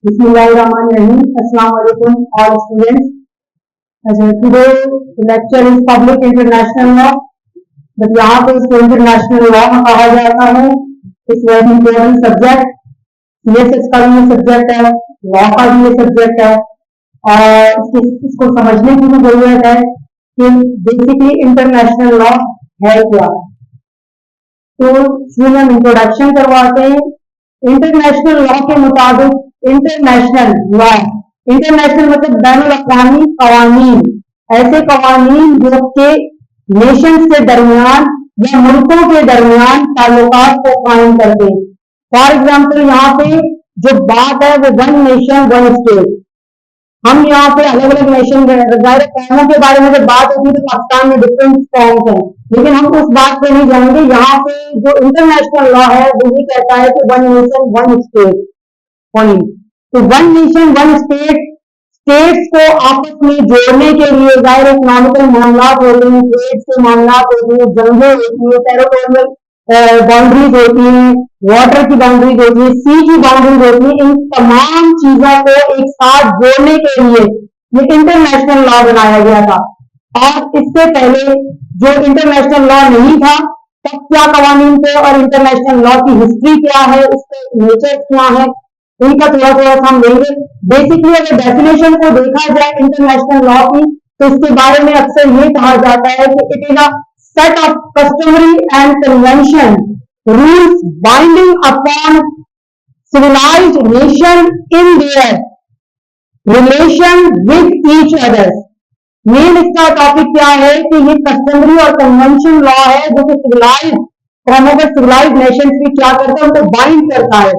Bismillahirrahmanirrahim. Assalamu alaikum all students. Today lecture is public international law. बस यहाँ पे इसको इंटरनेशनल लॉ में कहा जाता है. It's very important subject. CSS का भी ये सब्जेक्ट है, लॉ का भी ये सब्जेक्ट है और इसको समझने की भी जरूरत है कि बेसिकली इंटरनेशनल लॉ है क्या. तो शुरू में हम इंट्रोडक्शन करवाते हैं. इंटरनेशनल लॉ के मुताबिक इंटरनेशनल लॉ, इंटरनेशनल मतलब बैनुल अक़वामी कवानीन, ऐसे कवानीन जो के नेशंस के दरमियान या मुल्कों के दरमियान ताल्लुकात को कायम करते हैं. फॉर एग्जाम्पल यहाँ पे जो बात है वो वन नेशन वन स्टेट. हम यहाँ पे अलग अलग नेशन कौमों के बारे में जब बात होती है तो पाकिस्तान में डिफरेंट कौम्स हैं, लेकिन हम उस बात पे नहीं जाएंगे. यहाँ पे जो इंटरनेशनल लॉ है वो ये कहता है कि one nation one state only. तो one nation one state, states को आपस में जोड़ने के लिए जाहिर इकोनॉमिकल मामला होते हैं, ट्रेड के मामला होते हैं, जंगें होती है, टेरिटोरियल बाउंड्रीज होती हैं, वाटर की बाउंड्रीज होती है, सी की बाउंड्रीज होती है. इन तमाम चीजों को एक साथ जोड़ने के लिए ये इंटरनेशनल लॉ बनाया गया था. और इससे पहले जो इंटरनेशनल लॉ नहीं था तब क्या कवानीन थे और इंटरनेशनल लॉ की हिस्ट्री क्या है, उसके नेचर क्या है, इनका थोड़ा थोड़ा हम लेंगे. बेसिकली अगर डेफिनेशन को देखा जाए इंटरनेशनल लॉ की तो इसके बारे में अक्सर ये कहा जाता है कि it is a set of customary and convention rules binding upon civilised nation in their relation with each other. Main इसका टॉपिक क्या है कि ये कस्टमरी और कन्वेंशन लॉ है जो कि सिविलाइज्ड कौमों के सिविलाइज्ड नेशन भी क्या करता है, उनको बाइंड करता है.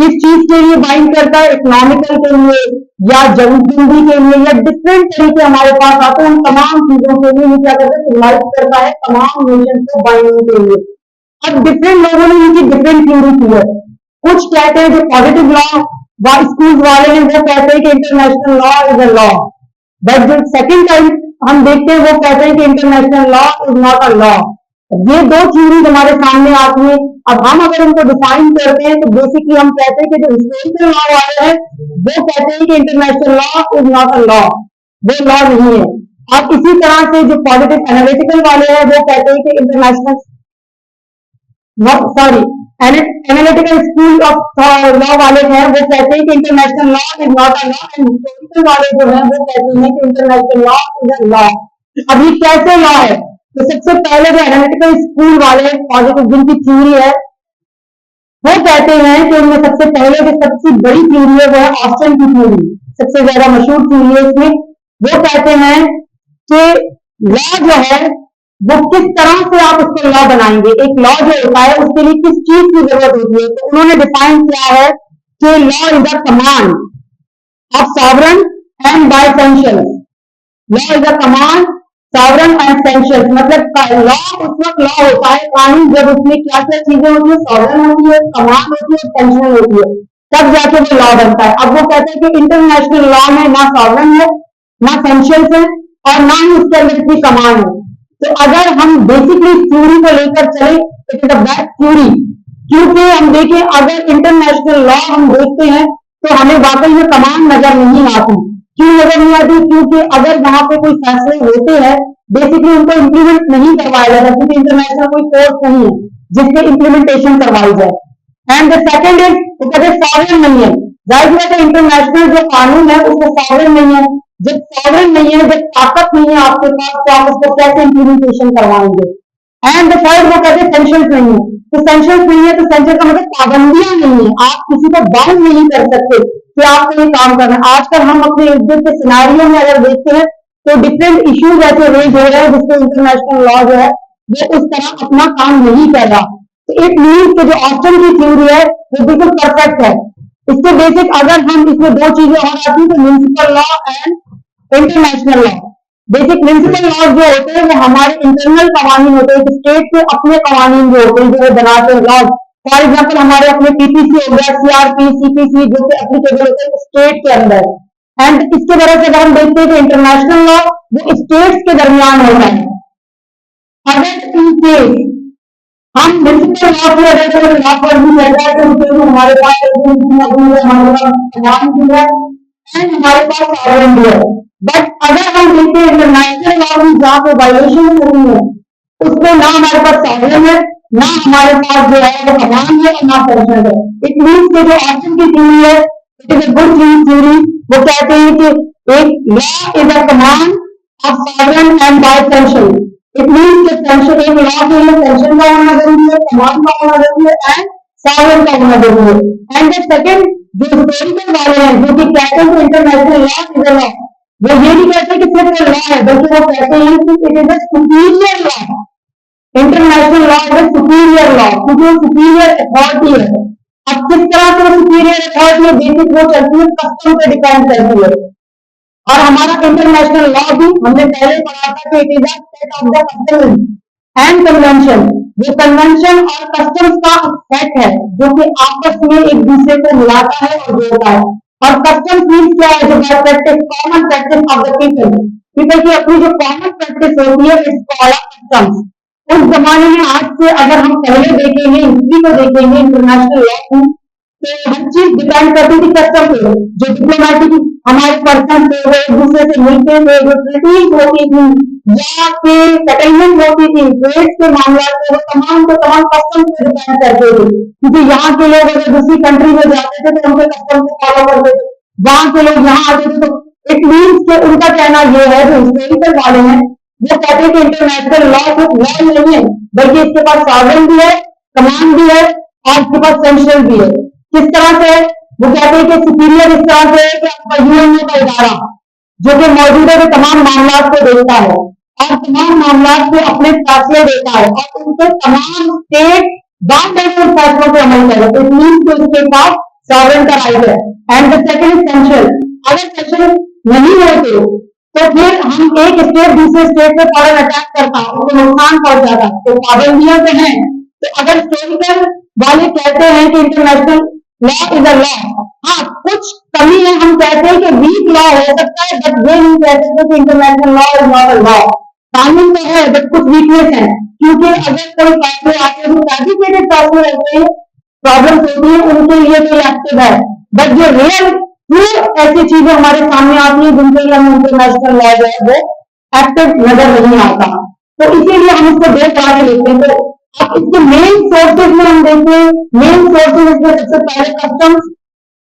किस चीज के लिए बाइंड करता है, इकोनॉमिकल के लिए या जंगबंदी के लिए या डिफरेंट तरीके हमारे पास आते हैं. उन तमाम चीजों के लिए ये क्या करता है, सिविलाइज करता है तमाम नेशन को बाइंडिंग के लिए. अब डिफरेंट लोगों ने इनकी डिफरेंट थ्योरी की है. कुछ कहते हैं जो पॉजिटिव लॉ स्कूल वाले हैं वो कहते हैं कि international law is a law, but जो सेकेंड टाइम हम देखते हैं वो कहते हैं कि international law is not a law. ये दो थ्योरीज हमारे सामने आती है. अब हम अगर इनको डिफाइन करते हैं तो बेसिकली हम कहते हैं कि जो हिस्टोरिकल लॉ वाले हैं वो कहते हैं कि international law is not a law, वो लॉ नहीं है. और इसी तरह से जो पॉलिटिक्स एनालिटिकल वाले हैं वो कहते हैं कि international analytical school of law वाले हैं वो कहते हैं कि international law is not a law. And historical वाले जो हैं वो कहते हैं कि international law is a law. अब ये कैसे लॉ है? तो सबसे पहले जो एनालिटिकल स्कूल वाले पॉजिटिव जिनकी थ्योरी है वो कहते हैं कि उनमें सबसे पहले जो सबसे बड़ी थ्योरी है वो है ऑस्टिन की थ्योरी, सबसे ज्यादा मशहूर थ्योरी है. इसमें वो कहते हैं कि लॉ जो है वो किस तरह से आप उसको लॉ बनाएंगे. एक लॉ जो होता है उसके लिए किस चीज की जरूरत होती है. तो उन्होंने डिफाइन किया है कि law is a command of sovereign and by essentials. Law is a command sovereign and essentials मतलब लॉ उस वक्त लॉ होता है कानून जब उसमें क्या क्या चीजें होती है, सॉवरन होती है, कमांड होती है, एसेंशियल होती है, तब जाके वो लॉ बनता है. अब वो कहते हैं कि इंटरनेशनल लॉ में ना सॉवरन है ना एसेंशियल्स है और ना ही उसके अंदर कोई कमांड है. तो अगर हम बेसिकली थ्योरी को लेकर चले it is a bad theory, क्योंकि हम देखें अगर इंटरनेशनल लॉ हम देखते हैं तो हमें वाकई में कमांड नजर नहीं आती. क्यों नजर नहीं आती? क्योंकि अगर वहां पे कोई फैसले होते हैं बेसिकली उनको इम्प्लीमेंट नहीं करवाया जाता, क्योंकि इंटरनेशनल कोई फोर्स नहीं है जिससे इम्प्लीमेंटेशन करवाई जाए. एंड द सेकंड इज वो कहते हैं सॉवरन नहीं है. जाहिर बात है इंटरनेशनल जो कानून है उसको सॉवरन नहीं है. जब सॉवरन नहीं है, जब ताकत नहीं है आपके पास तो आप उसको कैसे इम्प्लीमेंटेशन करवाएंगे. एंड द थर्ड वो कहते हैं सेंशंस नहीं है. तो सेंशंस नहीं है तो सेंशन का मतलब पाबंदियां नहीं है, आप किसी को बाउंड नहीं कर सकते कि आपको ये काम करना है. आजकल हम अपने इर्द गिर्द के सिनारियों में अगर देखते हैं तो डिफरेंट इश्यूज ऐसे रेज हो रहे हैं जिससे इंटरनेशनल लॉ जो है वो उस तरह अपना काम नहीं कर रहा. तो इट मीन्स कि जो ऑस्टिन की थ्योरी है वो बिल्कुल परफेक्ट है. इससे बेसिक अगर हम इसमें दो चीजें और आती है तो municipal law and international law. Basic municipal law जो होते हैं वो हमारे इंटरनल कवानीन होते हैं, स्टेट के अपने कवानीन जो होते हैं जो बनाते हैं लॉ. फॉर एग्जाम्पल हमारे अपने पीपीसी हो गया, सीआरपी, सीपीसी जो कि एप्लीकेबल होते हैं स्टेट के अंदर. एंड इसके वजह से अगर हम देखते हैं कि इंटरनेशनल लॉ वो स्टेट्स के दरमियान होता है. अगर इन केस हम म्युनिसिपल लॉ की वजह से लॉ पर भी लग रहा है तो हमारे पास हमारे पास समान भी है एंड हमारे पास सॉवरेन भी है। बट अगर हम देखें इंटरनेशनल लॉ में जहाँ पे वायलेशन हो रही है उसमें ना हमारे पास सॉवरेन है ना हमारे पास जो है वो समान है और ना पेंशन है। इट मीन्स के जो ऑप्शन की थ्योरी है it is a good theory. वो कहते हैं कि एक law is a command of sovereign and by pension. It means कि पेंशन एक लॉ के लिए पेंशन का होना जरूरी है, कमांड का होना जरूरी है एंड सॉवरेन का होना जरूरी है। एंड द सेकंड जो हिस्टोरिकल वाले हैं जो कि कहते हैं international law is a law, वो ये नहीं कहते कि सिर्फ लॉ है बल्कि वो कहते हैं कि it is a superior law. International law is a superior law क्योंकि वो सुपीरियर अथॉरिटी है। अब किस तरह से सुपीरियर अथॉरिटी है बेसिक वो चलती है कस्टम पे डिपेंड करती है। और हमारा इंटरनेशनल लॉ भी हमने पहले पढ़ा था कि it is a set of the customs and convention. वो कन्वेंशन और कस्टम्स का सेट है जो कि आपस में एक दूसरे को मिलाता है और जोड़ता है। और कस्टम्स मीन्स क्या है, जो bye practice common practice of the people, people की अपनी जो कॉमन प्रैक्टिस होती है इट्स कॉल्ड कस्टम्स। उस जमाने में आज से अगर हम पहले देखेंगे हिस्ट्री को देखेंगे इंटरनेशनल लॉ की तो हर चीज डिपेंड करती थी कस्टम पे। जो डिप्लोमेटिक हमारे पर्सन थे वो एक दूसरे से मिलते थे, जो ट्रीटीज होती थी या के सेटलमेंट होती थी ट्रेड के मामला थे वो तमाम के तमाम कस्टम पे डिपेंड करते थे। क्योंकि यहाँ के लोग अगर दूसरी कंट्री में जाते थे तो उनके कस्टम को फॉलो करते थे, वहां के लोग यहाँ आते थे। तो इट मीन्स के उनका कहना ये है जो हिस्टोरिकल वाले हैं वो कहते हैं कि इंटरनेशनल लॉ सिर्फ लॉ नहीं है बल्कि इसके पास सॉवरेन भी है, कमांड भी है और इसके पास सेंट्रल भी है। किस तरह से वो कहते हैं कि सुपीरियर इस तरह से है कि आपका यूएनओ का इदारा जो कि मौजूदा के तमाम मामला को देखता है और तमाम मामला पे अपने फैसले देता है और उनके तमाम स्टेट बाइडेफिनेट फैसलों पर अमल करे। इट मीन्स कि उसके पास सॉवरेन का राइट है। And the second is central. अगर सेंट्रल नहीं होते तो फिर हम एक स्टेट दूसरे स्टेट पे फौरन अटैक करता उनको नुकसान पहुंचाता। तो पाबंदियां तो हैं। तो अगर हिस्टोरिकल वाले कहते हैं कि international law is a law, हाँ कुछ कमी है, हम कहते हैं कि वीक लॉ हो सकता है बट ये नहीं कह सकते कि international law is not a law. कानून तो है बट कुछ वीकनेस है क्योंकि अगर कोई फैसले आते हैं फैब्रिकेटेड फैसले रहते हैं प्रॉब्लम होती है उनके लिए तो एक्टिव है। बट जो रियल ट्रू ऐसी चीजें हमारे सामने आती है जिनके लिए हम इंटरनेशनल लॉ जो है वो एक्टिव नजर नहीं आता। तो इसीलिए हम इसको दो तरह के लेते हैं। तो अब इसके मेन सोर्सेज में हम देखें, मेन सोर्सेज इसमें सबसे पहले customs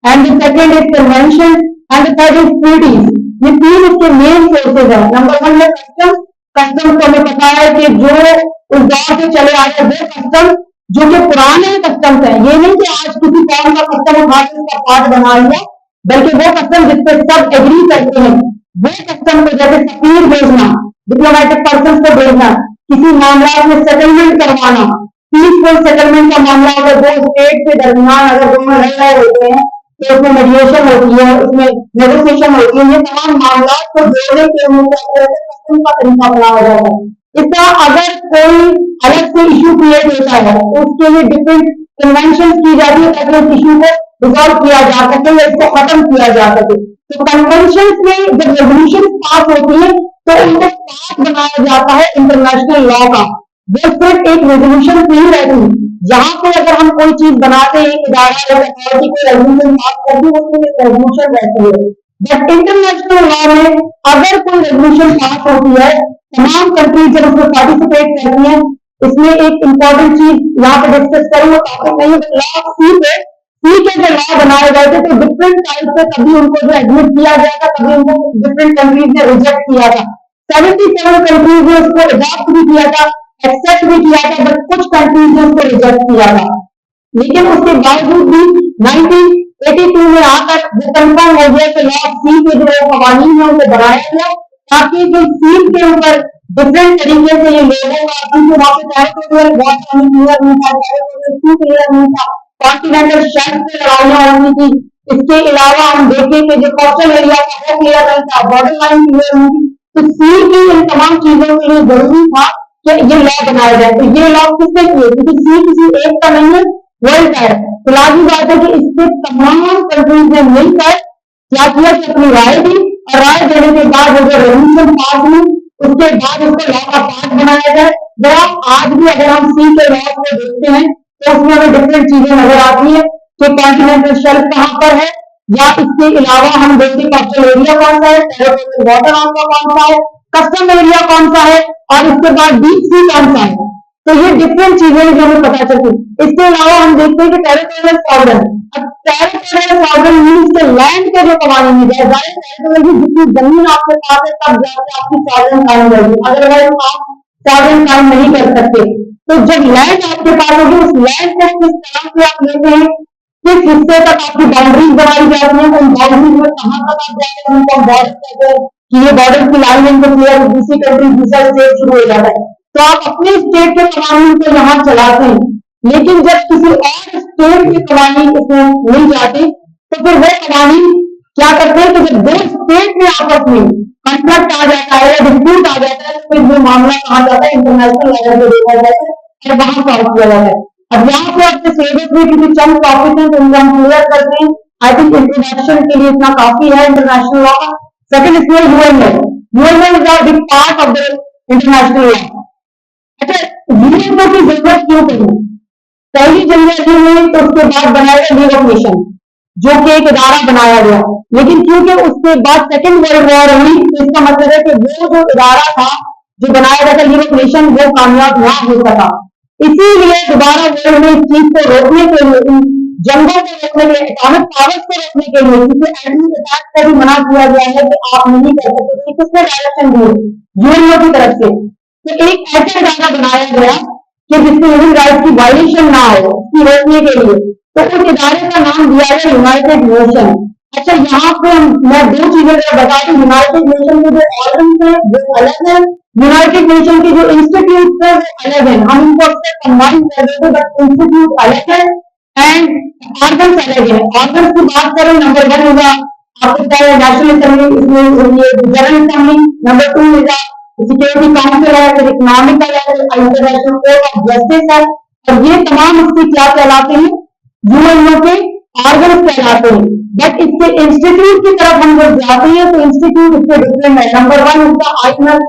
and the second is convention and the third is treaties. ये तीन इसके मेन सोर्सेज है। नंबर वन है कस्टम्स। कस्टम्स को हमें पता है कि जो उस दौर से चले आ रहे वो कस्टम्स जो कि पुराने कस्टम्स है, ये नहीं कि आज किसी कौम का कस्टम उठा के उसका पार्ट बना लिया, बल्कि वो कस्टम जिसपे सब एग्री करते हैं वो कस्टम को जैसे सफीर भेजना, डिप्लोमेटिक पर्सन को भेजना, किसी मामला में सेटलमेंट करवाना, पीसफुल सेटलमेंट का मामला अगर दो स्टेट के दरमियान अगर दोनों लड़ रहे होते हैं तो उसमें मेडिएशन होती है, उसमें नेगोशिएशन होती है। ये तमाम मामला को जोड़ने के लिए कस्टम का तरीका अपनाया जाता है। इसका अगर कोई अलग से इश्यू क्रिएट होता है तो उसके लिए डिफरेंट कन्वेंशन की जाती है ताकि उस इश्यू को रिजॉल्व किया जा सके या इसको खत्म किया जा सके। तो कन्वेंशन में जब रेजोल्यूशन पास होती है तो उनको पास बनाया जाता है इंटरनेशनल लॉ का। वो सिर्फ एक रेजोल्यूशन नहीं रहती, जहां पे अगर हम कोई चीज बनाते हैं इदारा या अथॉरिटी को रेजोल्यूशन पास करती है उसमें एक रेजोल्यूशन रहती है। बट इंटरनेशनल लॉ में अगर कोई रेजोल्यूशन पास होती है तमाम कंट्रीज जब उसमें पार्टिसिपेट करती हैं, इसमें एक इंपॉर्टेंट चीज यहाँ पे डिस्कस करूंगा टॉपिक नहीं है लॉ ऑफ सी पे। सी के जो लॉ बनाए गए थे तो डिफरेंट टाइप से कभी उनको जो एडमिट किया गया था कभी उनको डिफरेंट कंट्रीज ने रिजेक्ट किया था। 77 कंट्रीज ने उसको अडॉप्ट भी किया था, एक्सेप्ट भी किया था, बट कुछ कंट्रीज ने उसको रिजेक्ट किया था। लेकिन उसके बावजूद भी 1982 में आकर वो कंफर्म हो गया कि लॉ ऑफ सी के जो कवानीन है उसे बनाया गया ताकि जो सी के ऊपर डिफरेंट तरीके से ये लोगों का क्योंकि वहां पे टेरिटोरियल बहुत क्लियर नहीं था, टेरिटोरियल क्लियर नहीं था, कॉन्टिनेंटल शेल्फ पे लड़ाइयां होनी थी। इसके अलावा हम देखें कि जो कोस्टल एरिया का वो क्लियर नहीं था, बॉर्डर लाइन क्लियर नहीं थी। तो सी की इन तमाम चीजों के लिए जरूरी था कि ये लॉ बनाया जाए। तो ये लॉ किसने किए क्योंकि सी किसी एक का नहीं है, वर्ल्ड का है। तो लाजमी बात है कि इससे तमाम कंट्रीज ने मिलकर क्या किया कि अपनी राय दी और राय देने के बाद जो रेजोल्यूशन पास हुई उसके बाद उसको लॉ का पार्ट बनाया जाए। वो आज भी अगर हम सी के लॉज को देखते हैं तो उसमें हमें डिफरेंट चीजें नजर आती है कि कॉन्टिनेंटल शेल्फ कहाँ पर है, या इसके अलावा हम देखते हैं कोस्टल एरिया कौन सा है, टेरिटोरियल वाटर आपका कौन सा है, कस्टम एरिया कौन सा है, और इसके बाद डीप सी कौन सा है। तो ये डिफरेंट चीजें जो हमें पता चलती है। इसके अलावा हम देखते हैं कि टेरिटोरियल सॉवरेन, अब टेरिटोरियल सॉवरेन मीन्स के लैंड के जो कवानीन है, टेरिटोरियल की जितनी जमीन आपके पास है तब जाके आपकी सॉवरेन कायम रहेगी, अदरवाइज आप सॉवरेन कायम नहीं कर सकते। तो जब लैंड आपके पास होगी उस लैंड को किस तरह से आप लेते हैं, किस हिस्से तक आपकी बाउंड्रीज बनाई जाती है, उन बाउंड्रीज में कहां तक आप जाते हैं, उनको बॉर्डर कहते हैं कि ये बॉर्डर की लाइन इनको क्लियर दूसरी कंट्री दूसरा स्टेट शुरू हो जाता है। तो आप अपने स्टेट के कवानीन को यहाँ चलाते हैं, लेकिन जब किसी और स्टेट के कवानीन इसमें मिल जाते तो फिर वो कवानीन क्या करते हैं कि जब दो स्टेट में आपस में कॉन्फ्लिक्ट आ जाता है या डिस्प्यूट आ जाता है तो फिर वो मामला कहा जाता है इंटरनेशनल लेवल पे देखा जाता है और वहां सॉल्व किया जाता है। अब यहाँ पे अपने सिलेबस में क्योंकि चंद टॉपिक हैं तो हम क्लियर करते हैं। आई थिंक इंट्रोडक्शन के लिए इतना काफी है इंटरनेशनल लॉ का। सेकंड इसमें UNO is a big part of the international law. अच्छा, यूएनओ की जरूरत क्यों पड़ी? पहली जंग हुई तो उसके बाद बनाया गया लीग ऑफ नेशन, जो कि एक इदारा बनाया गया, लेकिन क्योंकि उसके बाद सेकेंड वर्ल्ड वॉर हुई तो इसका मतलब है कि वो जो इदारा था जो बनाया गया था लीग ऑफ नेशन वो कामयाब ना हो सका। इसीलिए दोबारा वर्ल्ड में इस चीज को रोकने के लिए, जंगों को रोकने के लिए, एटॉमिक पावर्स को रोकने के लिए, क्योंकि एटॉमिक अटैक को भी मना किया गया है कि आप नहीं कर सकते, तो किसने डायरेक्शन दी? यूएनओ की तरफ से। तो एक ऐसा इदारा बनाया गया कि जिससे ह्यूमन राइट की वायलेशन ना हो, उसकी रोकने के लिए, तो उस इदारे का नाम दिया गया यूनाइटेड नेशन। अच्छा, यहाँ पे मैं दो चीजें बता दूं, यूनाइटेड नेशन के जो ऑर्गन्स हैं वो अलग है, यूनाइटेड नेशन के जो इंस्टीट्यूट है वो अलग है। हम इनको अक्सर कंबाइन कर देते हैं बट इंस्टीट्यूट अलग है एंड ऑर्गन्स अलग है। ऑर्गन्स की बात करें, नंबर 1 होगा आपको पता है नेशनल असेंबली, इसमें जनरल असेंबली, नंबर 2 होगा सिक्योरिटी काउंसिल है, फिर इकोनॉमिकल है, इंटरनेशनल कोर्ट ऑफ जस्टिस है, और ये तमाम इसके क्या कहलाते हैं? यूएनओ के ऑर्गन्स कहलाते हैं। बट इसके इंस्टीट्यूट की तरफ हम जब जाते हैं तो इंस्टीट्यूट इससे डिफरेंट है। नंबर 1 उसका आईएमएफ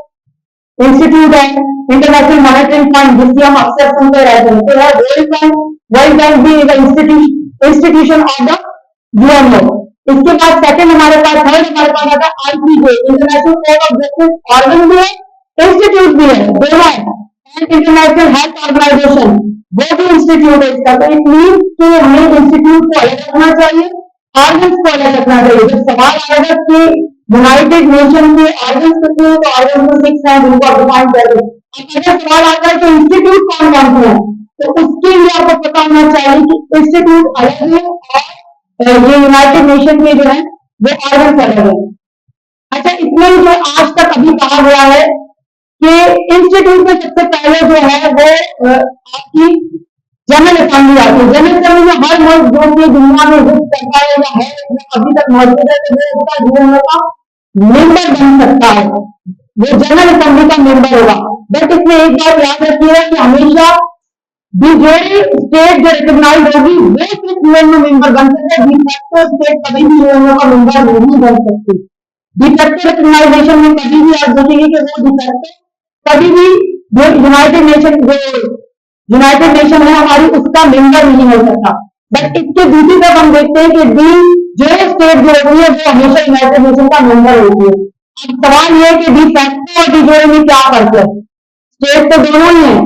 इंस्टीट्यूट है, इंटरनेशनल मॉनेटरी फंड, जिसकी हम अक्सर सुनते रहते हैं, तो है वर्ल्ड बैंक। वर्ल्ड बैंक भी इंस्टीट्यूशन ऑफ द यूएनओ। इसके बाद सेकंड हमारे पास, थर्ड हमारे पास आता है ICJ, international court of justice, organ भी है इंस्टीट्यूट भी है, दोनों है। एंड इंटरनेशनल हेल्थ ऑर्गेनाइजेशन, वो भी इंस्टीट्यूट है इसका। तो इट मीन्स कि हमें इंस्टीट्यूट को अलग रखना चाहिए, ऑर्गन्स को अलग रखना चाहिए। जब सवाल आएगा कि यूनाइटेड नेशन के ऑर्गन्स कितने हैं, तो ऑर्गन्स को 6 हैं, जिनको आप डिफाइन कर दें। अगर सवाल आता है कि इंस्टीट्यूट कौन कौन से हैं, तो उसके लिए आपको पता होना चाहिए कि इंस्टीट्यूट अलग है और ये यूनाइटेड नेशन के जो है वो ऑर्गन्स अलग है। अच्छा, इसमें जो आज तक अभी कहा गया है कि इंस्टीट्यूट में सबसे पहले जो है वो आपकी जनरल असेंबली आती है। जनरल असेंबली में हर मुल्क जो कि दुनिया में रुक करता है या है अभी तक मौजूद है, तो वो उसका यूएनओ का मेंबर बन सकता है, वो जनरल असेंबली का मेंबर होगा। बट इसमें एक बात याद रखिएगा कि हमेशा भी जो स्टेट जो रिकॉग्नाइज होगी वो सिर्फ यूएनओ मेंबर बन सकता है, डिफैक्टो स्टेट कभी भी यूएनओ का मेंबर नहीं बन सकती। डिफैक्टो रिकॉग्नाइजेशन में कभी भी आप देखेंगे कि वो डिफैक्टो कभी भी जो यूनाइटेड नेशन है हमारी, उसका मेंबर नहीं हो सकता। बट इसके दूसरी तरफ हम देखते हैं कि डी जो स्टेट जो होती है वो हमेशा यूनाइटेड नेशन का मेंबर होती है। अब सवाल ये है कि डी फैक्टो और डी जोरे में क्या फर्क है? स्टेट तो दोनों ही है,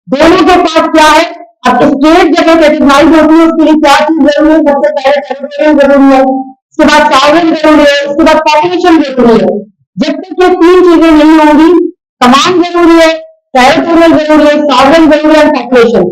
दोनों के पास क्या है? अब स्टेट जब रिकॉग्नाइज होती है उसके लिए क्या चीज जरूरी है? सबसे पहले टेरिटोरियल जरूरी है, उसके बाद सॉवरेन जरूरी है, उसके बाद पॉपुलेशन जरूरी है। जब तक ये 3 चीजें नहीं होंगी, कमांड जरूरी है, टेरिटोरियल जरूरी है, सॉवरेन जरूरी है, पॉपुलेशन,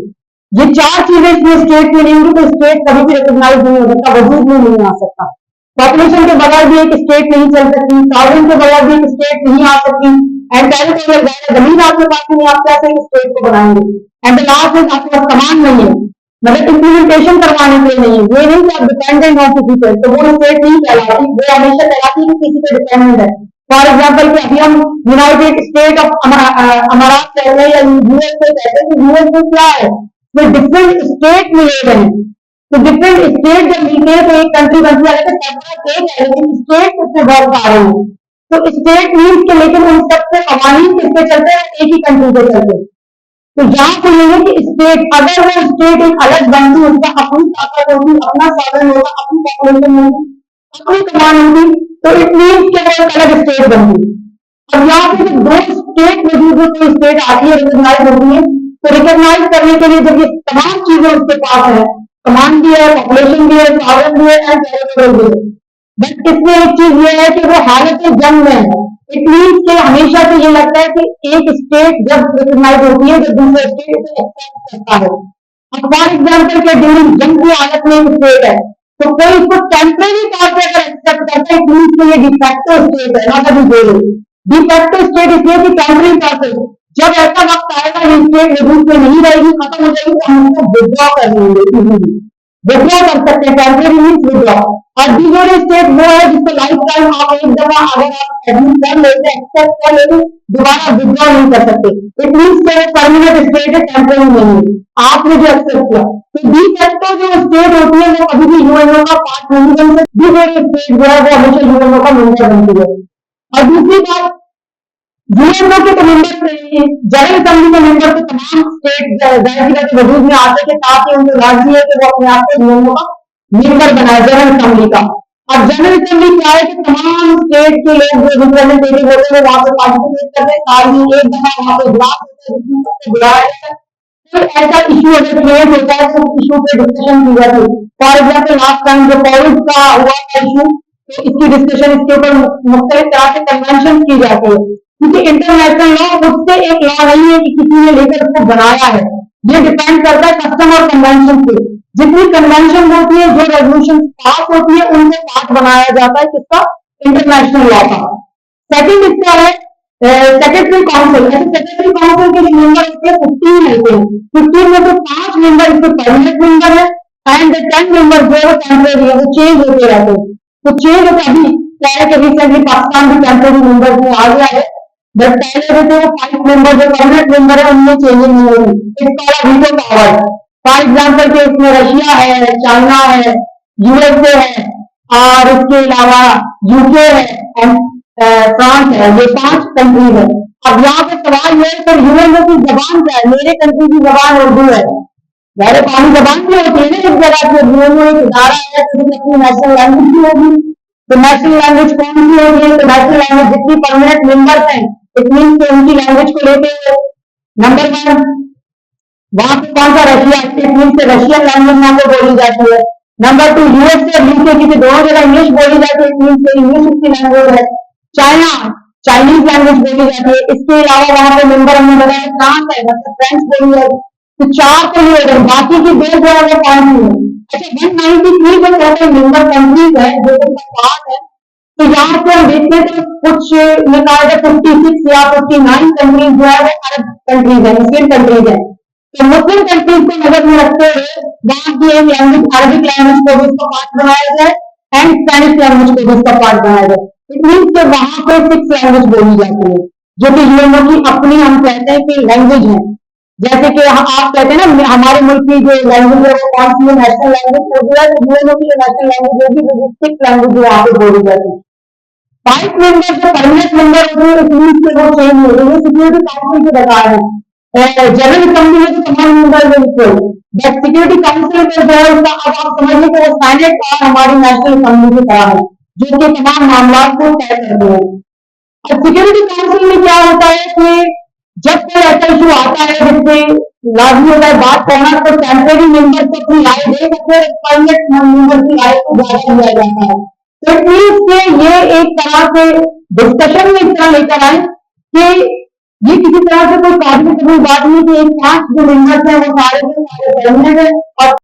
ये 4 चीजें इसमें स्टेट में नहीं होंगी तो स्टेट कभी भी रिकॉग्नाइज नहीं हो सकता, वजूद में नहीं आ सकता। पॉपुलेशन के बगैर भी एक स्टेट नहीं चल सकती, सॉवरेन के बगैर भी एक स्टेट नहीं आ सकती, एंड टेरिटोरियल जमीन आपके पास नहीं, आप कैसे स्टेट को बनाएंगे? एंड लास्ट में आपके पास कमांड नहीं है, मतलब इम्प्लीमेंटेशन करवाने के लिए नहीं है। ये नहीं कि आप डिपेंडेंट हो किसी पे, तो वो स्टेट नहीं कहलाती, वो हमेशा कहलाती है किसी पे डिपेंडेंट है। फॉर एग्जाम्पल कि अभी हम यूनाइटेड स्टेट ऑफ अमारात कहते हैं या यूएसए कहते हैं, तो यूएसए क्या है? तो डिफरेंट स्टेट मिले हुए हैं, तो डिफरेंट स्टेट जब मिलते हैं तो एक कंट्री बनती है, लेकिन स्टेट उससे बहुत सारे हैं। तो स्टेट मीन्स के लेकिन उन सबसे कवानीन किसके चलते हैं? एक ही कंट्री पे चलते हैं। तो यहाँ पे ये है कि स्टेट, अगर वो स्टेट एक अलग बनती, उनका अपनी ताकत होगी, अपना साधन होगा, अपनी पॉपुलेशन होगी, अपनी कमान होगी, तो इट मीन्स कि वो एक अलग स्टेट बनती। अब यहाँ पे जब दो स्टेट मौजूद है, कोई स्टेट आती है, रिकॉग्नाइज होती है, तो रिकॉग्नाइज करने के लिए जब ये तमाम चीजें उसके पास है, कमान भी है, पॉपुलेशन भी है, साधन भी है एंड टेरिटोरियल भी है, बट इसमें एक चीज ये है कि वो हालत जंग में है। इट मीन्स कि हमेशा से ये लगता है कि एक स्टेट जब रिकॉग्नाइज होती है, जब दूसरे स्टेट इसे एक्सेप्ट करता है। अब फॉर एग्जाम्पल के ड्यूरिंग जंग की हालत में एक स्टेट है, तो कोई इसको टेम्परेरी तौर पर अगर एक्सेप्ट करता है, इट मीन्स कि ये डिफैक्टो स्टेट है, नॉट अभी गोल। डिफैक्टो स्टेट इसलिए कि टेम्परेरी तौर पर जब ऐसा वक्त आएगा ये स्टेट रूप में नहीं रहेगी, खत्म हो जाएगी, तो हम उसको विड्रॉ कर लेंगे इजीली, विड्रॉ कर सकते हैं, टेम्परेरी मीन्स विड्रॉ। और डिजोर स्टेट वो है जिसको लाइफ टाइम आप एक दफा अगर आप एडमिट कर लेते, एक्सेप्ट कर लेते, दोबारा विड्रॉ नहीं कर सकते। इट मीन्स कि परमानेंट स्टेट है, टेम्परेरी नहीं है, आपने जो एक्सेप्ट किया। तो डी फैक्टो जो स्टेट होती है वो कभी भी यूएनओ का पार्ट नहीं बन सकती, डिजोर स्टेट जो है वो हमेशा यूएनओ का मेंबर बनती है। और दूसरी बात, यूएनओ के मेंबर, जनरल असेंबली के मेंबर तो तमाम स्टेट जाहिर सी बात है वजूद में आते के साथ ही उनको लाजमी है कि वो अपने आप को यूएनओ का मेंबर बनाए, जनरल असेंबली का। अब जनरल असेंबली क्या है कि तमाम स्टेट के लोग जो रिप्रेजेंटेटिव होते हैं वो वहां पे पार्टिसिपेट करते हैं, साल में एक दफा वहां पे इजलास होता है जिसमें सबको बुलाया जाता है। फिर ऐसा इशू अगर क्रिएट होता है तो इशू पे डिस्कशन की जाती है। फॉर एग्जाम्पल लास्ट टाइम जो कोविड का हुआ था इशू, तो इसकी डिस्कशन, इसके ऊपर मुख्तलिफ तरह के कन्वेंशन की जाती है, क्योंकि इंटरनेशनल लॉ उससे एक लॉ नहीं है कि किसी ने लेकर उसको बनाया है, ये डिपेंड करता है कस्टम और कन्वेंशन पे। जितनी कन्वेंशन होती है, जो रेजोल्यूशन पास होती है, उनसे पार्ट बनाया जाता है किसका, इंटरनेशनल लॉ का। सेकंड इसका है सेक्रेटरी काउंसिल। ऐसे सेक्रेटरी काउंसिल के जो मेंबर होते हैं 15 होते हैं, 15 में से 5 मेंबर इसके परमानेंट मेंबर है एंड 10 मेंबर जो है टेम्परेरी है, वो चेंज होते रहते हैं। तो चेंज होता अभी क्या है कि रिसेंटली पाकिस्तान भी टेम्परेरी मेंबर में आ गया है, बट पहले जो थे वो 5 मेंबर जो परमानेंट मेंबर है उनमें चेंजिंग नहीं होगी, it's called veto power. For example के इसमें रशिया है, चाइना है, यूएसए है, और इसके अलावा यूके है एंड फ्रांस है, ये 5 कंट्रीज है। अब यहाँ पे सवाल ये है कि यूएनओ की जबान क्या है, मेरे कंट्री की जबान उर्दू है, मेरे पानी जबान भी होती है ना एक जगह की, यूएनओ एक इदारा है तो अपनी नेशनल लैंग्वेज भी होगी। तो नेशनल लैंग्वेज कौन सी होगी, तो नेशनल लैंग्वेज जितनी परमानेंट मेंबर्स हैं इट मीन कि उनकी लैंग्वेज को लेते हैं। नंबर 1 वहां पे कौन सा, रशिया, इट मीन से रशियन लैंग्वेज वहां पे बोली जाती है। नंबर 2 यूएसए यूके, किसी दोनों जगह इंग्लिश बोली जाती है, इट मीन से इंग्लिश उसकी लैंग्वेज है। चाइना, चाइनीज लैंग्वेज बोली जाती है। इसके अलावा वहां पे मेंबर हमने बताया फ्रांस है, मतलब फ्रेंच बोली जाती है। तो 4 तो ये हो गए, बाकी की 2 जो है वो कौन सी है। अच्छा, 193 जो टोटल मेंबर कंट्रीज है जो उसका पार्ट है, तो यहाँ पे हम देखते हैं तो कुछ में कहा जाए 56 या 59 कंट्रीज जो है वो अरब कंट्रीज है, मुस्लिम कंट्रीज है। तो मुस्लिम कंट्रीज को नजर में रखते हुए वहां की एक लैंग्वेज, अरबिक लैंग्वेज को भी उसका पार्ट बनाया जाए एंड स्पेनिश लैंग्वेज को भी उसका पार्ट बनाया जाए। इट मीन कि वहां पे 6 लैंग्वेज बोली जाती है, जो कि यूएनओ की अपनी हम कहते हैं कि लैंग्वेज है। जैसे कि आप कहते हैं ना हमारे मुल्क की जो लैंग्वेज है वो कौन सी है, नेशनल लैंग्वेज उर्दू है, तो यूएनओ की नेशनल लैंग्वेज होगी वो 6 लैंग्वेज वहां पे बोली जाती है। 5 मेंबर जो परमानेंट मेंबर होते हैं इट मीन से वो चेंज हो रही है, सिक्योरिटी काउंसिल के बता रहे हैं। जनरल असेंबली में तो तमाम मेंबर बिल्कुल, बट सिक्योरिटी काउंसिल में जो है उसका अब आप समझ लीजिए वो साइनेट और हमारी नेशनल असेंबली की तरह है, जो कि तमाम मामला को तय करते हैं। अब सिक्योरिटी काउंसिल में क्या होता है कि जब कोई ऐसा इशू आता है जिससे लाजमी होता है बात करना, तो टेम्परेरी मेंबर को अपनी राय दे सकते हैं, परमानेंट मेंबर की राय को ज्यादा दिया जाता है। तो इट मीन्स कि ये एक तरह से डिस्कशन में इस तरह लेकर आए कि ये किसी तरह से कोई काबिल कबूल बात नहीं कि एक 5 जो मेंबर्स हैं वो सारे के सारे परमानेंट है और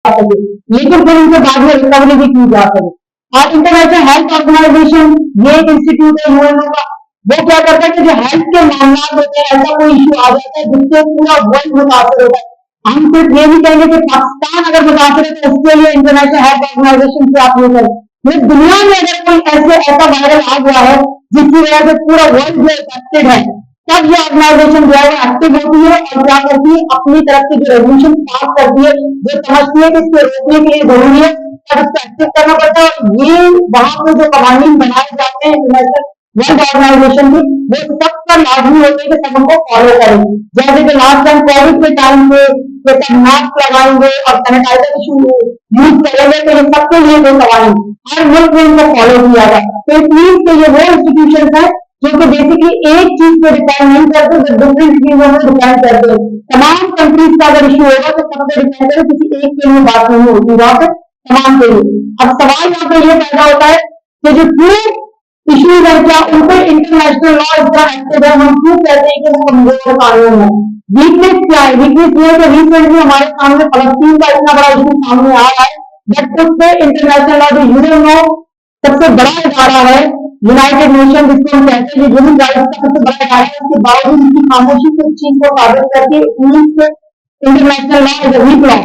सके, लेकिन फिर उनके बाद में रिकवरी भी की जा सके। और इंटरनेशनल हेल्थ ऑर्गेनाइजेशन ये एक इंस्टीट्यूट है यूएनओ का, वो क्या करता है कि जो हेल्थ के मामला होते हैं, ऐसा कोई इश्यू आ जाता है जिससे पूरा वर्ल्ड मुतासर होता है। हम सिर्फ ये भी कहेंगे कि पाकिस्तान अगर मुतासर है तो उसके लिए इंटरनेशनल हेल्थ ऑर्गेनाइजेशन से आप ये करें। लेकिन दुनिया में अगर कोई ऐसा वायरल आ गया है जिसकी वजह से पूरा वर्ल्ड जो इफेक्टेड है, तब ये ऑर्गेनाइजेशन जो है वो एक्टिव होती है और क्या करती है, अपनी तरफ से जो रेजोल्यूशन पास करती है, जो समझती है कि इसको रोकने के लिए जरूरी है, तब इसको एक्टिव करना पड़ता है। ये वहां पे जो कवानीन बनाए जाते हैं इंटरनेशनल वर्ल्ड ऑर्गेनाइजेशन की, वो सब पर लाजमी होते हैं कि सब उनको फॉलो करें। जैसे कि लास्ट टाइम कोविड के टाइम पे ये सब मास्क लगाएंगे और सैनिटाइजर यूज करेंगे, तो ये सबके लिए जो कवानीन हर मुल्क में इनको फॉलो किया जाए। तो इट मीन कि ये वो इंस्टीट्यूशन है जो कि बेसिकली एक चीज पे डिपेंड नहीं करते, जो डिफरेंट चीजों में डिपेंड करते हैं। तमाम कंट्रीज का अगर इश्यू होगा तो सब पे डिपेंड करे, किसी एक के लिए बात नहीं होती, वहां पे तमाम के लिए। अब सवाल यहाँ पे ये पैदा होता है कि जो ट्रू इश्यूज है, क्या उन पर इंटरनेशनल लॉ इस तरह एक्टिव है, हम क्यों कहते हैं कि वो कमजोर कानून है? वीकनेस क्या है? वीकनेस ये है कि रिसेंटली हमारे सामने फलस्तीन का इतना बड़ा इशू सामने आ रहा है, बट उस पर इंटरनेशनल लॉ जो यूएनओ सबसे बड़ा इदारा है, यूनाइटेड नेशन जिसको हम कहते हैं, ह्यूमन राइट्स का सबसे बड़ा इदारा है, उसके बावजूद उसकी खामोशी से इस चीज को साबित करके international law is a weak law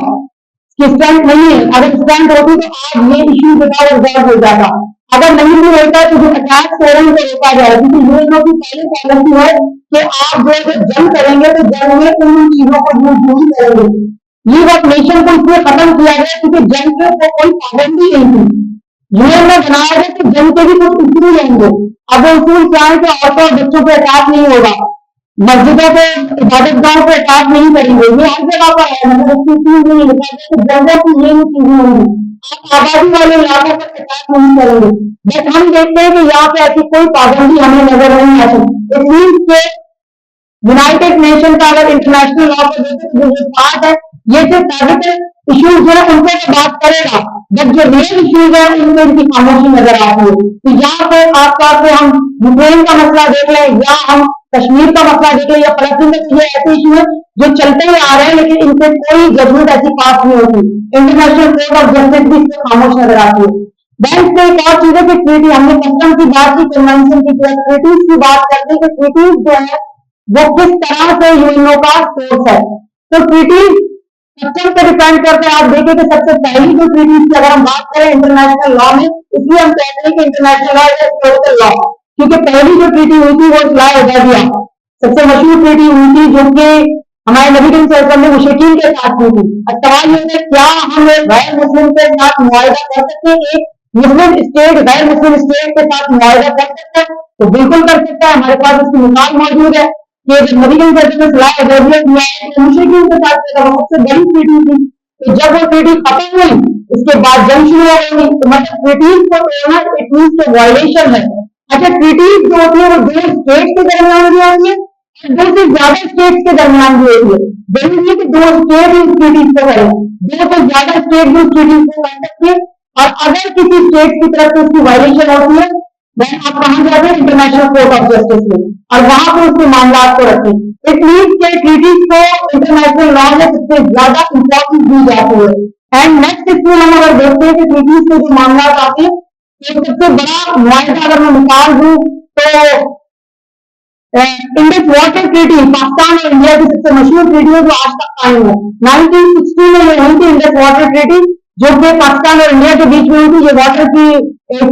की स्ट्रेंथ नहीं है। अगर स्ट्रेंथ होती तो आज ये इश्यू बेकार रिजॉल्व हो जाता। अगर नहीं भी होता तो जो अटैक हो रहे हैं उनको रोका जाए, क्योंकि यूएनओ की पहली पॉलिसी है कि आप जो जंग करेंगे तो जंग में उन चीजों को यूज नहीं करेंगे। लीग ऑफ नेशन को इसलिए खत्म किया गया क्योंकि जंग पे कोई पाबंदी नहीं थी। यूएनओ बनाया गया कि जंग के भी कुछ उसूल होंगे। अब वो उसूल क्या है कि औरतों और बच्चों पे अटैक नहीं होगा, मस्जिदों पे इबादतगाहों पे अटैक नहीं करेंगे, ये हर जगह पर है, मतलब उसकी चीज नहीं लिखा है कि जंगों की ये चीजें होंगी, आप आबादी वाले इलाकों पर अटैक नहीं करेंगे। बट हम देखते हैं कि यहाँ पे ऐसी कोई पाबंदी हमें नजर नहीं आती। इट मीन्स के यूनाइटेड नेशन का अगर इंटरनेशनल लॉ पर देखें तो जो बात है, ये जो साबित इश्यूज जो है उनको तो बात करेगा, बट जो रियल इश्यूज है उनमें इनकी खामोशी नजर आती है। तो यहाँ पे आसपास से हम यूक्रेन का मसला देख लें, या हम कश्मीर का मसला देख लें, या फलस्तीन का, ये ऐसे इशू है जो चलते ही आ रहे हैं, लेकिन इनसे कोई जजमेंट ऐसी पास नहीं होती। इंटरनेशनल कोर्ट ऑफ जस्टिस भी इससे खामोश नजर आती है। बैंक से एक और चीज है कि ट्रीटी, हमने कस्टम की बात की, कन्वेंशन की, ट्रीटीज की बात करते हैं कि ट्रीटीज जो है वो किस तरह से यूएनओ का सोर्स है। तो ट्रीटीज कस्टम पे डिपेंड करते हैं। आप देखें कि सबसे पहली जो ट्रीटीज की अगर हम बात करें इंटरनेशनल लॉ में, इसलिए हम कहते हैं कि international law is historical law, क्योंकि पहली जो ट्रीटी हुई थी वो इस्लाह हुदैबिया सबसे मशहूर ट्रीटी हुई थी, जो कि हमारे नबी करीम सल्लल्लाहु अलैहि वसल्लम ने मुशरिकीन के साथ हुई थी। अब सवाल ये है, क्या हम एक गैर मुस्लिम के साथ मुआहिदा कर सकते हैं? एक मुस्लिम स्टेट गैर मुस्लिम स्टेट के साथ मुआहिदा कर सकता है? तो बिल्कुल कर सकता है। हमारे पास उसकी मिसाल मौजूद है कि जब नबी करीम सल्लल्लाहु अलैहि वसल्लम ने इस्लाह हुदैबिया किया है तो मुशरिकीन के साथ किया था, वो सबसे बड़ी ट्रीटी थी। तो जब वो ट्रीटी खत्म हुई, उसके बाद जंग शुरू हो गई, तो मतलब ट्रीटीज को तोड़ना इट मींस के वायलेशन है। अच्छा, ट्रीटीज जो होती है वो दो स्टेट के दरमियान भी होती है, दो से ज्यादा स्टेट्स के दरमियान भी होती है। जरूरी है कि दो स्टेट इस ट्रीटीज को करें, दो से ज्यादा स्टेट भी इस ट्रीटीज को कर सकते हैं। और अगर किसी स्टेट की तरफ से उसकी वायलेशन होती है, देन आप कहां जाते हैं? इंटरनेशनल कोर्ट ऑफ जस्टिस में, और वहां पर उसके मामला को रखें। इट मीन्स के ट्रीटीज को इंटरनेशनल लॉ में सबसे ज्यादा इंपॉर्टेंस दी जाती है। एंड नेक्स्ट इसमें हम अगर देखते हैं कि ट्रीटीज के जो मामला आते हैं, तो सबसे बड़ा मुआहिदा अगर मैं मिसाल दूं तो इंडस वाटर ट्रीटी पाकिस्तान और इंडिया की सबसे मशहूर ट्रीटी है जो आज तक कायम है। 1960 में ये हुई थी इंडस वाटर ट्रीटी, जो कि पाकिस्तान और इंडिया के बीच में हुई थी। ये वाटर की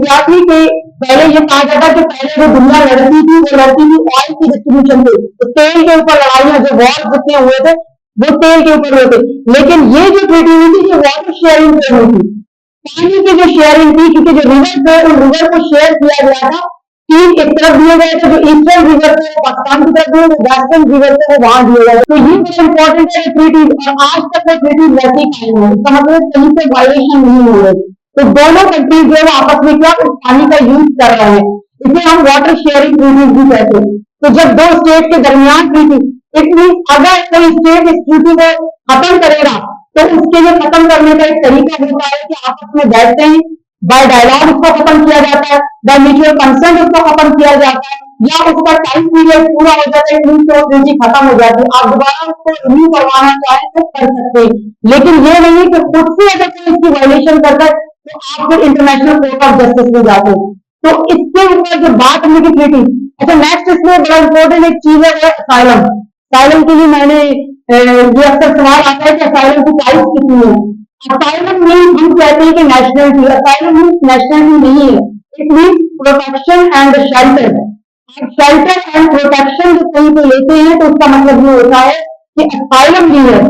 क्या थी कि पहले ये कहा जाता कि पहले जो दुनिया लड़ती थी वो लड़ती थी ऑयल की डिस्ट्रीब्यूशन पे, तो तेल के ऊपर लड़ाइयां, जो वॉर जितने हुए थे वो तेल के ऊपर हुए थे। लेकिन ये जो ट्रीटी हुई थी ये वाटर शेयरिंग पे हुई थी, पानी की जो शेयरिंग थी, क्योंकि जो रिवर थे उन रिवर को शेयर किया गया था। तीन एक तरफ दिए गए थे, जो ईस्टर्न रिवर थे वो पाकिस्तान की तरफ दिए, जो वेस्टर्न रिवर थे वो वहां दिए गए। तो ये बड़ा इंपॉर्टेंट है ट्रीटी, और आज तक वो ट्रीटी वैसे ही कायम है। इसका मतलब कहीं से वायलेशन नहीं हो रही। तो दोनों कंट्रीज जो है आपस में क्या उस पानी का यूज कर रहे हैं, इसे हम वाटर शेयरिंग ट्रीटीज भी कहते हैं। तो जब दो स्टेट के दरमियान ट्रीटी, इट मीन अगर कोई स्टेट इस ट्रीटी को खत्म करेगा तो उसके लिए खत्म करने का एक तरीका होता है कि आपस में बैठते हैं, बाय डायलॉग उसको खत्म किया जाता है, बाय म्यूचुअल कंसेंट उसको खत्म किया जाता है, या उसका टाइम पीरियड पूरा हो जाता है, तो ट्रीटी खत्म हो जाती है। आप दोबारा उसको रिन्यू करवाना चाहें तो कर सकते हैं, लेकिन ये नहीं कि खुद से अगर कोई इसकी वायलेशन करता है तो आप फिर इंटरनेशनल कोर्ट ऑफ जस्टिस में जाते हैं। तो इसके ऊपर जो बात हमने की ट्रीटी। अच्छा, नेक्स्ट इसमें बड़ा इंपॉर्टेंट एक चीज है वो असाइलम। असाइलम के लिए मैंने ये अक्सर सवाल आता है कि असाइलम की टाइप्स कितनी है। असाइलम मीन्स हम कहते हैं कि नेशनलिटी, असाइलम मीन्स नेशनलिटी नहीं है, it means protection and shelter. Shelter and protection जो कहीं पे लेते हैं तो उसका मतलब ये होता है कि असाइलम भी है।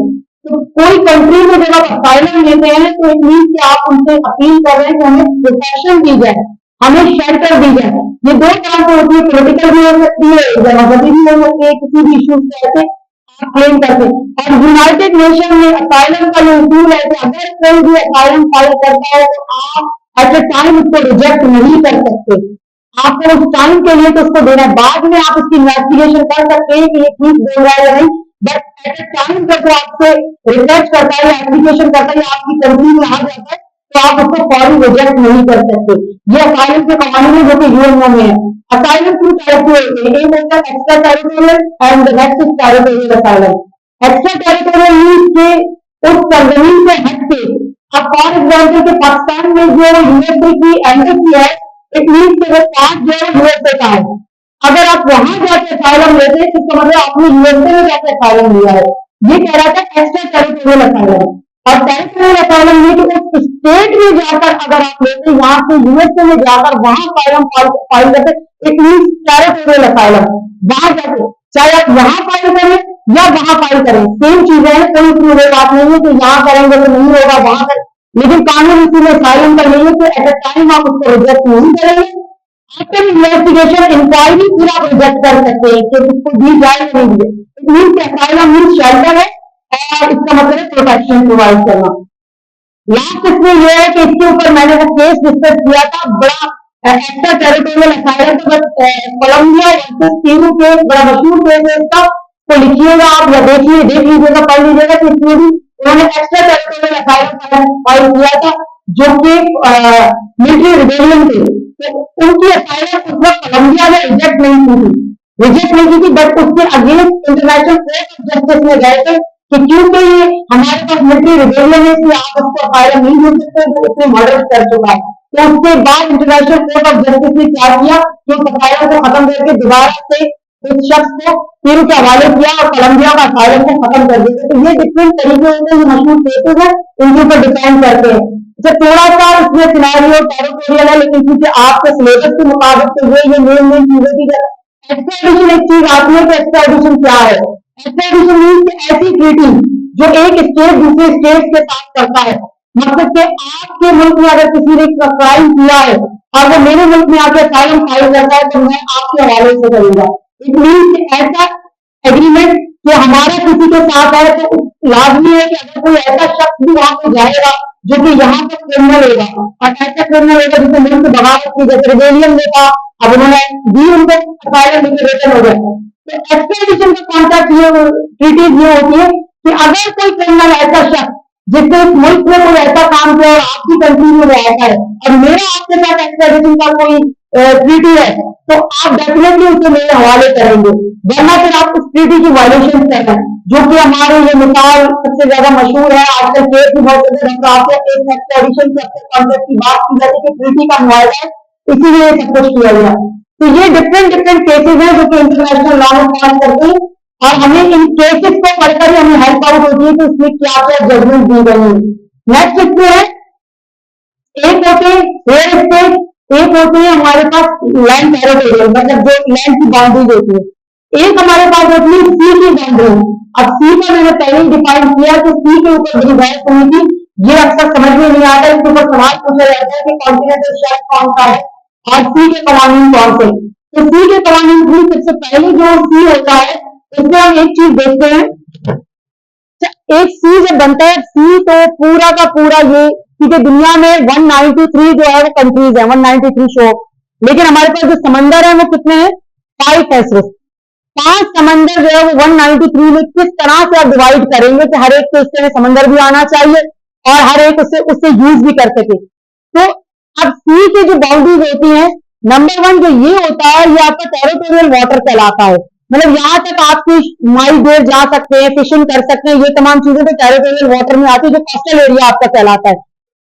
तो कोई कंट्री में जब आप असाइलम लेते हैं तो इट मीन्स कि आप उनसे अपील कर रहे हैं कि हमें प्रोटेक्शन दी जाए, हमें शेल्टर दी जाए। ये दो तरह से होती है, पॉलिटिकल भी हो सकती है, जनोपति भी हो सकती है, किसी भी इश्यूज पे ऐसे आप क्लेम करते हैं। और यूनाइटेड नेशन में असाइलम का जो उसूल है कि अगर कोई भी असाइलम फाइल करता है तो आप एट ए टाइम उसको रिजेक्ट नहीं कर सकते, आपको उस टाइम के लिए तो उसको देना है, बाद में आप उसकी इन्वेस्टिगेशन कर सकते हैं कि ये ठीक बोल रहा है या नहीं, बट एट ए टाइम जब वो आपसे रिसर्च करता है या एप्लीकेशन करता है या आपकी कंट्री में आ जाता है तो आप उसको फौरन रिजेक्ट नहीं कर सकते। ये असाइलम के कानून है जो कि यूएनओ में है। असाइलम टू टाइप के होते हैं, एक होता है extra territorial and the next is territorial asylum. Extra territorial means के उस सरजमीन से हट के, अब फॉर एग्जाम्पल के पाकिस्तान में जो यूएसए की एम्बेसी है, इट मीन्स कि वो पार्ट जो है यूएसए का है। अगर आप वहां जाके असाइलम लेते हैं तो इसका मतलब आपने यूएसए में जाके असाइलम लिया है। ये कह रहा था एक्स्ट्रा टेरिटोरियल असाइलम। और टेरिटोरियल असाइलम ये कि उस स्टेट में जाकर अगर आप लेते हैं, यहाँ से यूएसए में जाकर वहां असाइलम फाइल करते, इट मीन्स टेरिटोरियल असाइलम। वहां जाके चाहे आप यहाँ फाइल करें या वहां फाइल करें, सेम चीजें हैं, कोई इसमें बात नहीं है कि यहाँ करेंगे तो नहीं होगा वहां करें, लेकिन कानून इसीलिए असाइलम का नहीं है कि एट अ टाइम आप उसको रिजेक्ट नहीं करेंगे, आफ्टर इन्वेस्टिगेशन इंक्वायरी पूरा आप रिजेक्ट कर सकते हैं कि उसको दी जाए या नहीं दी। It means asylum means shelter है और इसका मतलब है प्रोटेक्शन प्रोवाइड करना। लास्ट इसमें यह है कि इसके ऊपर मैंने वो केस डिस्कस किया था, बड़ा एक्स्ट्रा टेरिटोरियल असाइलम, तो कोलंबिया वर्सेस पेरू केस बड़ा मशहूर केस है इसका, तो लिखिएगा आप या देखिए, देख लीजिएगा, पढ़ लीजिएगा कि इसमें भी उन्होंने एक्स्ट्रा टेरिटोरियल असाइलम फाइल किया था जो कि मिलिट्री रिबेलियन थे। तो उनकी असाइलम उस वक्त कोलंबिया में रिजेक्ट नहीं की थी, बट उसके against international court of justice में गए थे कि क्योंकि ये हमारे पास मिलिट्री रिबेलियन है कि आप उसको असाइलम नहीं दे सकते, तो उसने मर्डर कर चुका है। तो उसके बाद इंटरनेशनल कोर्ट ऑफ जस्टिस ने क्या किया कि उस असाइलम को खत्म करके दोबारा से उस शख्स को पेरू के हवाले किया और कोलंबिया का असाइलम को खत्म कर दिया। तो ये डिफरेंट तरीके होते हैं, मशहूर केसेस है, इनके ऊपर डिपेंड करते हैं। तो थोड़ा सा इसमें सिनेरियो टेरिटोरियल है, लेकिन क्योंकि आपके सिलेबस के मुताबिक तो ये मेन चीजें की एक्स्ट्राडिशन एक चीज आती है कि एक्स्ट्राडिशन क्या है। एक्स्ट्राडिशन मीन्स ऐसी ट्रीटी जो एक स्टेट दूसरे स्टेट के साथ करता है, मतलब कि आपके मुल्क में अगर किसी ने क्राइम किया है और वो मेरे मुल्क में आके असाइलम फाइल करता है तो मैं आपके हवाले से करूंगा। इट मीन्स ऐसा एग्रीमेंट कि हमारा किसी के साथ है तो लाजमी है कि अगर कोई ऐसा शख्स भी वहां पे जाएगा जो कि यहाँ पर क्रिमिनल होगा और ऐसा क्रिमिनल होगा जिसे मुल्क बगावत की, जैसे रिबेलियन में था, अब उन्होंने दी उनको असाइलम लेके रिटर्न हो गया। तो एक्स्ट्राडिशन का कॉन्ट्रैक्ट ये ट्रीटीज ये होती है कि अगर कोई क्रिमिनल ऐसा शख्स जिसने इस मुल्क में कोई ऐसा काम किया और आपकी कंट्री में वो ऐसा है और मेरा आपके साथ एक्स्ट्राडिशन का कोई ट्रीटी है तो आप डेफिनेटली उसे मेरे हवाले करेंगे, वरना फिर आप उस ट्रीटी की वायलेशन कर रहे हैं। जो कि हमारे ये मिसाल सबसे ज्यादा मशहूर है, आजकल केस भी बहुत ज्यादा एक्स्ट्राडिशन के कॉन्सेप्ट की बात की जाती है कि ट्रीटी का मुआवजा है, इसीलिए सब कुछ किया गया। तो ये डिफरेंट केसेस हैं जो कि इंटरनेशनल लॉ में फॉलो करते हैं और हमें इन केसेस को पढ़कर ही हमें हेल्प आउट होती है कि उसमें क्या क्या जजमेंट दी गई है। नेक्स्ट इसमें है एक होते हैं रियल एस्टेट, एक होते हैं हमारे पास लैंड टेरिटोरियल, मतलब जो लैंड की बाउंड्रीज होती है, एक हमारे पास होती है सी की बाउंड्री। अब सी का मैंने पहले ही डिफाइन किया कि सी के ऊपर बड़ी बहस हुई थी, ये अक्सर समझ में नहीं आता, इसके ऊपर सवाल पूछा जाता है कि कॉन्टिनेंटल शेल्फ कौन सा है और सी के कवानीन कौन से। तो सी के कवानीन में सबसे पहले जो सी होता है इसमें हम एक चीज देखते हैं, एक सी जब बनता है सी तो पूरा का पूरा ये, क्योंकि दुनिया में 193 जो है वो कंट्रीज है, 193 शो, लेकिन हमारे पास जो समंदर है वो कितने हैं, 5 है सिर्फ। 5 समंदर जो है वो 193 में किस तरह से आप डिवाइड करेंगे कि हर एक के हिस्से में समंदर भी आना चाहिए और हर एक उससे यूज भी कर सके। तो अब सी की जो बाउंड्रीज होती हैं, नंबर वन जो ये होता है, ये आपका टेरिटोरियल वाटर कहलाता है। मतलब यहाँ तक आपकी माइग्रेट जा सकते हैं, फिशिंग कर सकते हैं, ये तमाम चीजें तो टेरिटोरियल वाटर में आती है, जो कोस्टल एरिया आपका कहलाता है।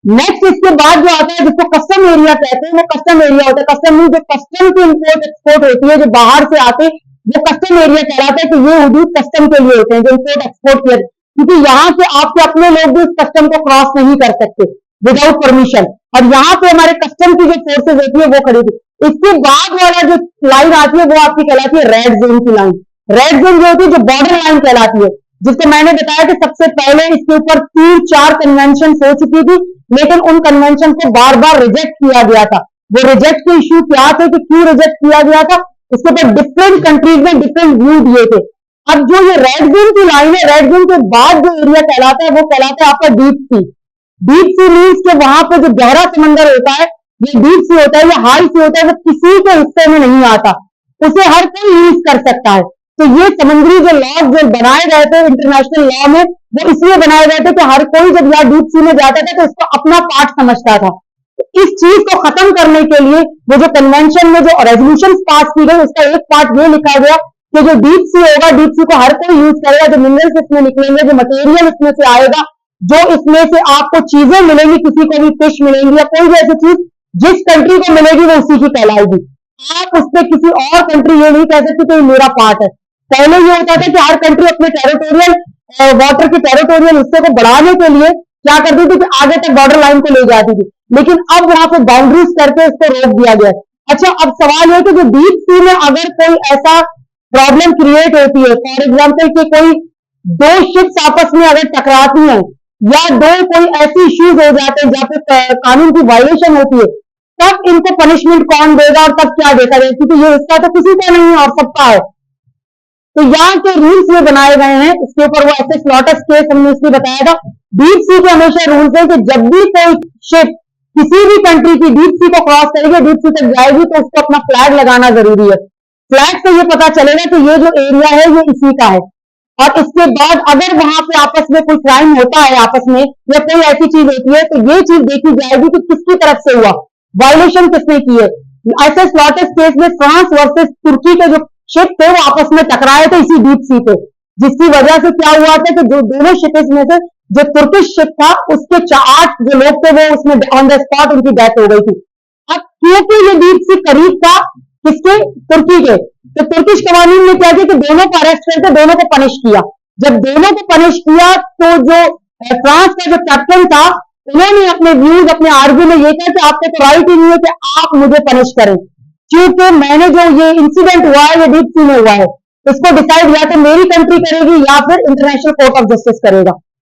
नेक्स्ट इसके बाद जो आता है, जिसको कस्टम एरिया कहते हैं, वो कस्टम एरिया होता है। कस्टम में जो कस्टम की इंपोर्ट एक्सपोर्ट होती है, जो बाहर से आते, वो कस्टम एरिया कहलाता है। कि ये हदूद कस्टम के लिए होते हैं, जो इंपोर्ट एक्सपोर्ट किया, क्योंकि यहाँ से आपके अपने लोग भी उस कस्टम को क्रॉस नहीं कर सकते विदाउट परमिशन। और यहाँ पे हमारे कस्टम की जो फोर्सेज होती है वो खड़ी थी। इसके बाद वाला जो लाइन आती है वो आपकी कहलाती है रेड जोन की लाइन। रेड जोन जो होती है, जो बॉर्डर लाइन कहलाती है, जिसको मैंने बताया कि सबसे पहले इसके ऊपर 3-4 कन्वेंशन हो चुकी थी, लेकिन उन कन्वेंशन को बार बार रिजेक्ट किया गया था। वो रिजेक्ट के इश्यू क्या थे, कि क्यों रिजेक्ट किया गया था, उसके ऊपर डिफरेंट कंट्रीज में डिफरेंट व्यू दिए थे। अब जो ये रेड जोन की लाइन है, रेड जोन के बाद जो एरिया कहलाता है, वो कहलाता है आपका deep sea. Deep sea means के वहां पे जो गहरा समंदर होता है, ये डीप सी होता है, ये हाई सी होता है, वो किसी के हिस्से में नहीं आता, उसे हर कोई यूज कर सकता है। तो ये समुद्री जो लॉज जो बनाए गए थे इंटरनेशनल लॉ में, वो इसलिए बनाए गए थे कि हर कोई जब यहाँ डीप सी में जाता था तो उसको अपना पार्ट समझता था। तो इस चीज को खत्म करने के लिए वो जो कन्वेंशन में जो रेजोल्यूशन पास की गई, उसका एक पार्ट ये लिखा गया कि जो डीप सी होगा, डीप सी को हर कोई यूज करेगा, जो मिनरल्स इसमें निकलेंगे, जो मटेरियल इसमें से आएगा, जो इसमें से आपको चीजें मिलेंगी, किसी को भी फिश मिलेंगी या कोई भी ऐसी चीज जिस कंट्री को मिलेगी वो उसी की कहलाएगी। आप उस पर किसी और कंट्री ये नहीं कह सकती कि ये मेरा पार्ट है। पहले ये होता था कि हर कंट्री अपने टेरिटोरियल वाटर के टेरिटोरियल हिस्से को बढ़ाने के लिए क्या करती थी, कि आगे तक बॉर्डर लाइन को ले जाती थी, लेकिन अब वहां पे बाउंड्रीज करके इसको रोक दिया गया। अच्छा, अब सवाल यह कि जो डीप सी में अगर कोई ऐसा प्रॉब्लम क्रिएट होती है, फॉर एग्जाम्पल कि कोई दो शिप्स आपस में अगर टकराती हैं, या दो कोई ऐसी इश्यूज हो जाते हैं जहां पे कानून की वायलेशन होती है, तब इनको पनिशमेंट कौन देगा और तब क्या देखा जाए, क्योंकि ये इसका तो किसी का नहीं है और सबका है। तो यहाँ के रूल्स ये बनाए गए हैं, इसके ऊपर वो ऐसे स्लॉटस केस हमने इसलिए बताया था। डीप सी के हमेशा रूल्स है कि जब भी कोई शिप किसी भी कंट्री की डीप सी को क्रॉस करेगी, डीप सी तक जाएगी, तो उसको अपना फ्लैग लगाना जरूरी है। फ्लैग से ये पता चलेगा कि ये जो एरिया है ये इसी का है। और इसके बाद अगर वहां पे आपस में कोई क्राइम होता है आपस में, या कोई ऐसी चीज होती है, तो ये चीज देखी जाएगी कि किसकी तरफ से हुआ, वायलेशन किसने की है। ऐसे स्लॉटस केस में फ्रांस वर्सेस तुर्की के जो शिप थे वो आपस में टकराए थे इसी डीप सी पे, जिसकी वजह से क्या हुआ था कि जो दोनों शिप्स में से जो तुर्किश शिप था, उसके 8 जो लोग थे वो उसमें ऑन द स्पॉट उनकी डेथ हो गई थी। अब क्योंकि ये डीप सी करीब था किसके, तुर्की के, तो तुर्किश कवानीन ने क्या किया कि दोनों को अरेस्ट करके दोनों को पनिश किया। जब दोनों को पनिश किया तो जो फ्रांस का जो कैप्टन था, उन्होंने अपने व्यूज अपने आर्ग्यू में ये कहा कि आपको तो राइट ही नहीं है कि आप मुझे पनिश करें, क्योंकि मैंने जो ये इंसिडेंट हुआ है ये डीप सी में हुआ है, इसको डिसाइड या तो मेरी कंट्री करेगी या फिर इंटरनेशनल कोर्ट ऑफ जस्टिस करेगा।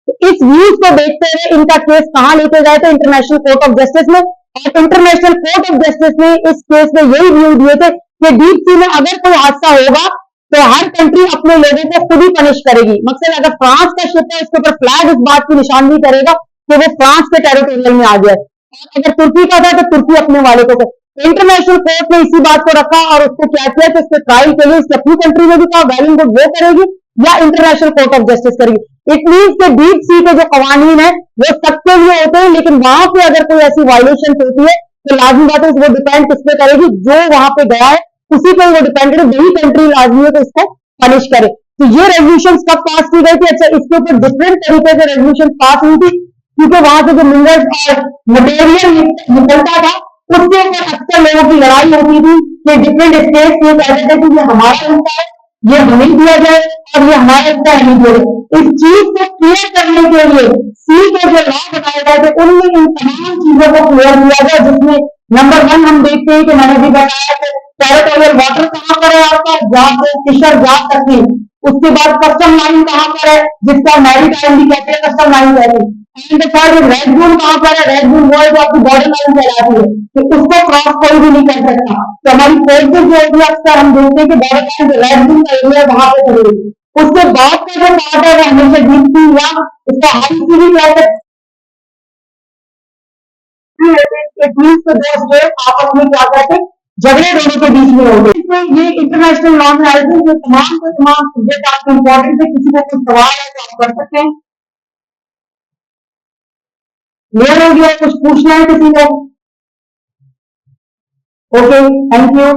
तो इस व्यूज को देखते हुए इनका केस कहां लेके गए थे, इंटरनेशनल कोर्ट ऑफ जस्टिस में। और इंटरनेशनल कोर्ट ऑफ जस्टिस ने इस केस में यही व्यू दिए थे कि डीप सी में अगर कोई हादसा होगा तो हर कंट्री अपने लोगों को खुद ही पनिश करेगी। मकसद अगर फ्रांस का शिप है, उसके ऊपर फ्लैग इस बात की निशानदेही करेगा कि वो फ्रांस के टेरिटोरियल में आ गया, और अगर तुर्की का था तो तुर्की अपने वाले को। इंटरनेशनल कोर्ट ने इसी बात को रखा और उसको क्या किया कि उसके ट्रायल के लिए इसकी अपनी कंट्री में भी कहा वेल गुड, वो करेगी या इंटरनेशनल कोर्ट ऑफ जस्टिस करेगी। इट मीन्स के डीप सी के जो कवानीन है वो सबके लिए होते हैं, लेकिन वहां पे अगर कोई ऐसी वायलेशन होती है तो लाजमी बात है वो डिपेंड किस पे करेगी, जो वहां पे गया है उसी पर वो डिपेंड करे, वही कंट्री लाजमी है तो इसको पनिश करे। तो ये रेजोल्यूशन कब पास की गई थी? अच्छा, इसके ऊपर डिफरेंट तरीके से रेजोल्यूशन पास हुई थी, क्योंकि वहां से जो मिनरल्स और मटेरियल निकलता था उसके ऊपर अक्सर लोगों की लड़ाई होती थी कि डिफरेंट स्टेट्स ये कहते थे कि ये हमारा हिस्सा है, ये हमें दिया जाए, और ये हमारा हिस्सा हमें दिया जाए। इस चीज को क्लियर करने के लिए सी के जो लॉ बनाए गए थे उनमें इन तमाम चीजों को क्लियर किया गया, जिसमें नंबर 1 हम देखते हैं कि मैंने भी बताया कि टेरिटोरियल वाटर कहां पर है आपका, जहां पे फिशर जा सकते हैं। उसके बाद कस्टम लाइन कहां पर है, जिसका मैरीटाइम भी कहते हैं, कस्टम लाइन कहते हैं। एंड थर्ड रेड जोन कहां पर है, रेड जोन वो है जो आपकी बॉर्डर लाइन कहलाती है, तो उसको क्रॉस कोई भी नहीं कर सकता। तो हमारी फोर्सेज जो होती है अक्सर हम देखते हैं कि बॉर्डर लाइन जो रेड जोन का एरिया वहां पे खड़ी है। उसके बाद का जो पार्ट है वो हमेशा डीप सी या उसका हाई सी भी कहते हैं। दो स्टेट आपस में क्या कहते हैं, झगड़े दोनों के बीच में होते हैं। ये इंटरनेशनल लॉ में आए थे, जो तमाम के तमाम सब्जेक्ट आपके इंपॉर्टेंट है। किसी को कुछ सवाल है तो आप कर सकते हैं। क्लियर हो गया? कुछ पूछना है किसी को? Okay, thank you.